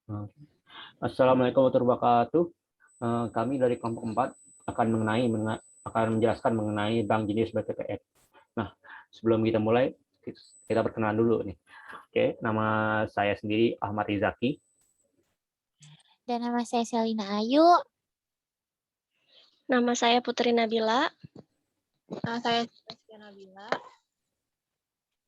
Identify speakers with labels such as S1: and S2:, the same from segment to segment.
S1: Eh, Assalamualaikum warahmatullahi wabarakatuh. Kami dari kelompok 4 akan menjelaskan mengenai Bank Jenius BTPN. Nah, sebelum kita mulai, kita perkenalan dulu nih. Oke, nama saya sendiri Ahmad Rizaki.
S2: Dan nama saya Selina Ayu.
S3: Nama saya Putri Nabila.
S4: Nama saya Saskia Nabila.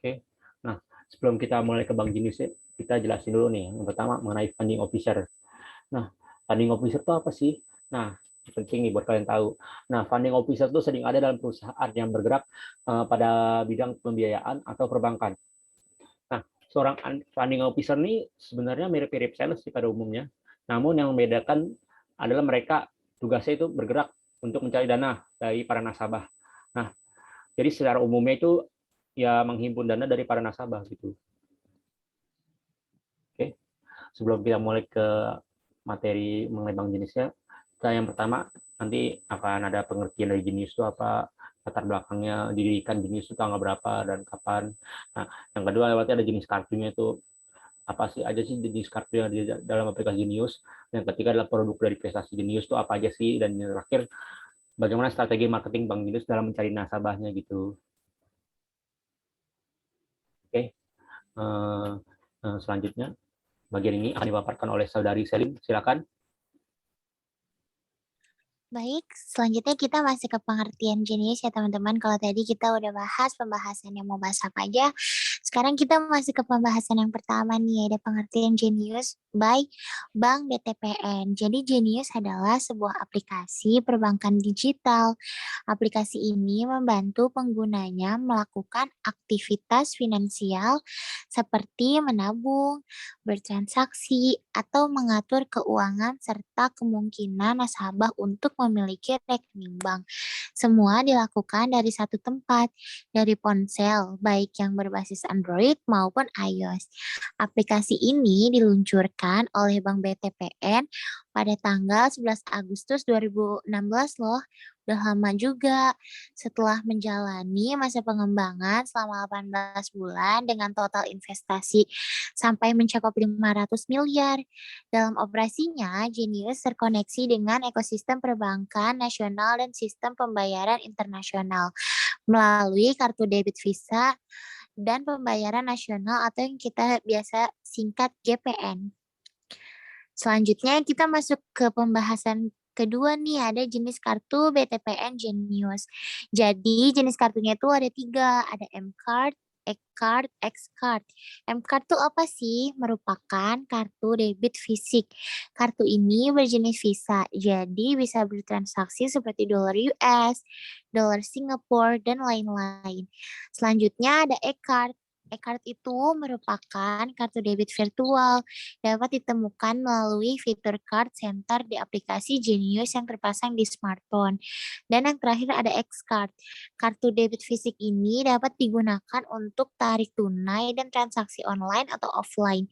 S1: Oke. Nah, sebelum kita mulai ke Bank Jenius, kita jelasin dulu nih. Yang pertama mengenai funding officer. Nah, funding officer itu apa sih? Nah, penting nih buat kalian tahu. Nah, funding officer itu sering ada dalam perusahaan yang bergerak pada bidang pembiayaan atau perbankan. Nah, seorang funding officer ini sebenarnya mirip-mirip sales sih pada umumnya. Namun yang membedakan adalah mereka tugasnya itu bergerak untuk mencari dana dari para nasabah. Nah, jadi secara umumnya itu ya menghimpun dana dari para nasabah gitu. Oke, sebelum kita mulai ke materi mengenai bank jenisnya, yang pertama nanti akan ada pengertian dari jenis itu apa, latar belakangnya, didirikan jenis itu tanggal berapa dan kapan. Nah, yang kedua berarti ada jenis kartunya itu apa sih aja sih jenis kartu yang di dalam aplikasi Genius. Yang ketiga adalah produk dari prestasi Genius itu apa aja sih, dan yang terakhir bagaimana strategi marketing Bank Genius dalam mencari nasabahnya gitu. Oke, selanjutnya bagian ini akan dipaparkan oleh saudari Selin, silakan.
S2: Baik, selanjutnya kita masih ke pengertian jenis ya teman-teman. Kalau tadi kita udah bahas pembahasan yang mau bahas apa aja, sekarang kita masih ke pembahasan yang pertama nih, ada pengertian Genius by Bank BTPN. Jadi Genius adalah sebuah aplikasi perbankan digital. Aplikasi ini membantu penggunanya melakukan aktivitas finansial seperti menabung, bertransaksi, atau mengatur keuangan serta kemungkinan nasabah untuk memiliki rekening bank. Semua dilakukan dari satu tempat, dari ponsel, baik yang berbasis Android maupun iOS. Aplikasi ini diluncurkan oleh Bank BTPN pada tanggal 11 Agustus 2016 loh. Udah lama juga. Setelah menjalani masa pengembangan selama 18 bulan dengan total investasi sampai mencapai 500 miliar. Dalam operasinya, Genius terkoneksi dengan ekosistem perbankan nasional dan sistem pembayaran internasional melalui kartu debit Visa dan pembayaran nasional atau yang kita biasa singkat GPN. Selanjutnya kita masuk ke pembahasan kedua nih, ada jenis kartu BTPN Genius. Jadi jenis kartunya itu ada 3, ada M-Card, E-Card, X-Card. M-Card itu apa sih? Merupakan kartu debit fisik. Kartu ini berjenis Visa, jadi bisa bertransaksi seperti dolar US, dolar Singapura, dan lain-lain. Selanjutnya ada E-Card. E-Card itu merupakan kartu debit virtual, dapat ditemukan melalui fitur card center di aplikasi Genius yang terpasang di smartphone. Dan yang terakhir ada X-Card. Kartu debit fisik ini dapat digunakan untuk tarik tunai dan transaksi online atau offline.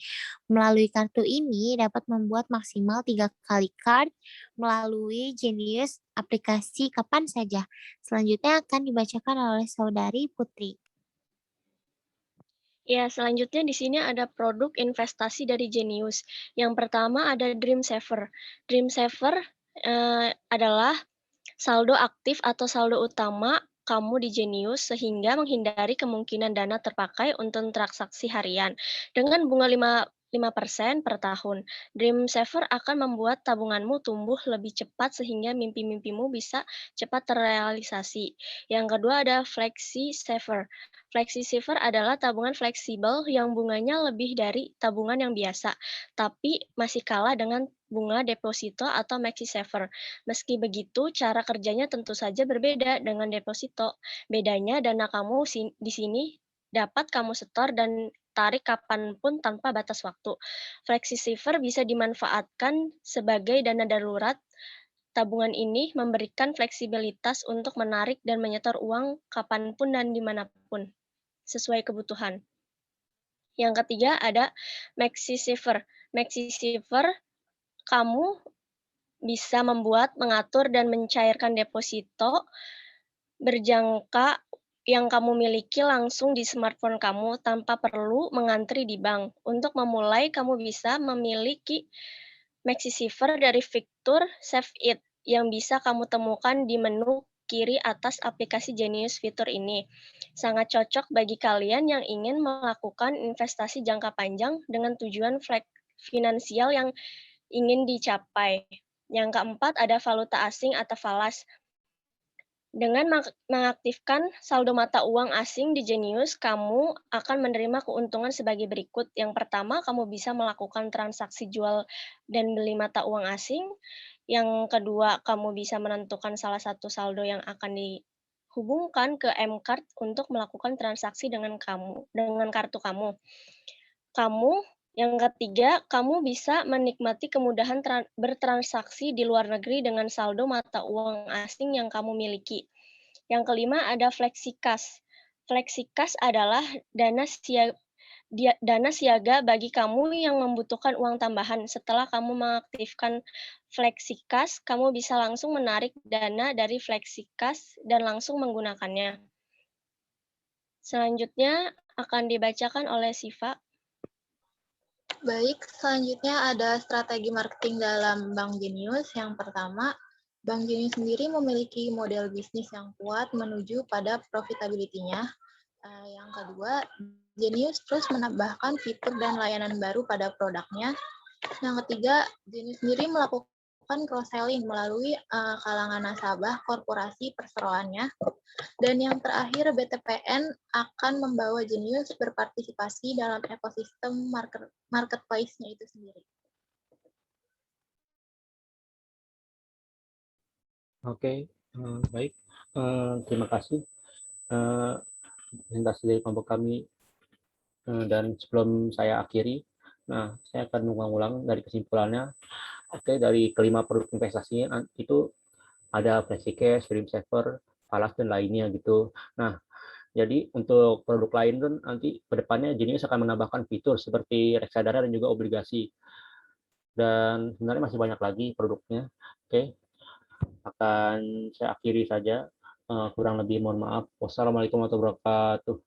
S2: Melalui kartu ini dapat membuat maksimal 3 kali card melalui Genius aplikasi kapan saja. Selanjutnya akan dibacakan oleh saudari Putri.
S3: Ya, selanjutnya di sini ada produk investasi dari Genius. Yang pertama ada Dream Saver. Dream Saver adalah saldo aktif atau saldo utama kamu di Genius sehingga menghindari kemungkinan dana terpakai untuk transaksi harian. Dengan bunga 5% per tahun, Dream Saver akan membuat tabunganmu tumbuh lebih cepat sehingga mimpi-mimpimu bisa cepat terrealisasi. Yang kedua ada Flexi Saver. Flexi Saver adalah tabungan fleksibel yang bunganya lebih dari tabungan yang biasa, tapi masih kalah dengan bunga deposito atau Maxi Saver. Meski begitu, cara kerjanya tentu saja berbeda dengan deposito. Bedanya dana kamu di sini dapat kamu setor dan tarik kapanpun tanpa batas waktu. Flexi Saver bisa dimanfaatkan sebagai dana darurat. Tabungan ini memberikan fleksibilitas untuk menarik dan menyetor uang kapanpun dan dimanapun, sesuai kebutuhan. Yang ketiga ada Maxi Saver. Maxi Saver, kamu bisa membuat, mengatur, dan mencairkan deposito berjangka yang kamu miliki langsung di smartphone kamu tanpa perlu mengantri di bank. Untuk memulai, kamu bisa memiliki MaxiSaver dari fitur Save It yang bisa kamu temukan di menu kiri atas aplikasi Genius. Fitur ini sangat cocok bagi kalian yang ingin melakukan investasi jangka panjang dengan tujuan finansial yang ingin dicapai. Yang keempat, ada valuta asing atau falas. Dengan mengaktifkan saldo mata uang asing di Genius, kamu akan menerima keuntungan sebagai berikut. Yang pertama, kamu bisa melakukan transaksi jual dan beli mata uang asing. Yang kedua, kamu bisa menentukan salah satu saldo yang akan dihubungkan ke M-Card untuk melakukan transaksi dengan kartu kamu. Yang ketiga, kamu bisa menikmati kemudahan bertransaksi di luar negeri dengan saldo mata uang asing yang kamu miliki. Yang kelima, ada FlexiCash. FlexiCash adalah dana siaga bagi kamu yang membutuhkan uang tambahan. Setelah kamu mengaktifkan FlexiCash, kamu bisa langsung menarik dana dari FlexiCash dan langsung menggunakannya. Selanjutnya akan dibacakan oleh Siva.
S4: Baik, selanjutnya ada strategi marketing dalam Bank Genius. Yang pertama, Bank Genius sendiri memiliki model bisnis yang kuat menuju pada profitability-nya. Yang kedua, Genius terus menambahkan fitur dan layanan baru pada produknya. Yang ketiga, Genius sendiri melakukan cross-selling melalui kalangan nasabah korporasi perseroannya. Dan yang terakhir, BTPN akan membawa Genius berpartisipasi dalam ekosistem marketplace-nya itu sendiri.
S1: Oke, baik. Terima kasih presentasi dari kelompok kami. Dan sebelum saya akhiri, saya akan mengulang dari kesimpulannya. Oke, dari kelima produk investasinya itu ada FlexiCash, DreamSaver, Falas, dan lainnya gitu. Nah, jadi untuk produk lain kan nanti kedepannya Genius akan menambahkan fitur seperti reksadana dan juga obligasi. Dan sebenarnya masih banyak lagi produknya. Oke, akan saya akhiri saja. Kurang lebih mohon maaf. Wassalamualaikum warahmatullahi wabarakatuh.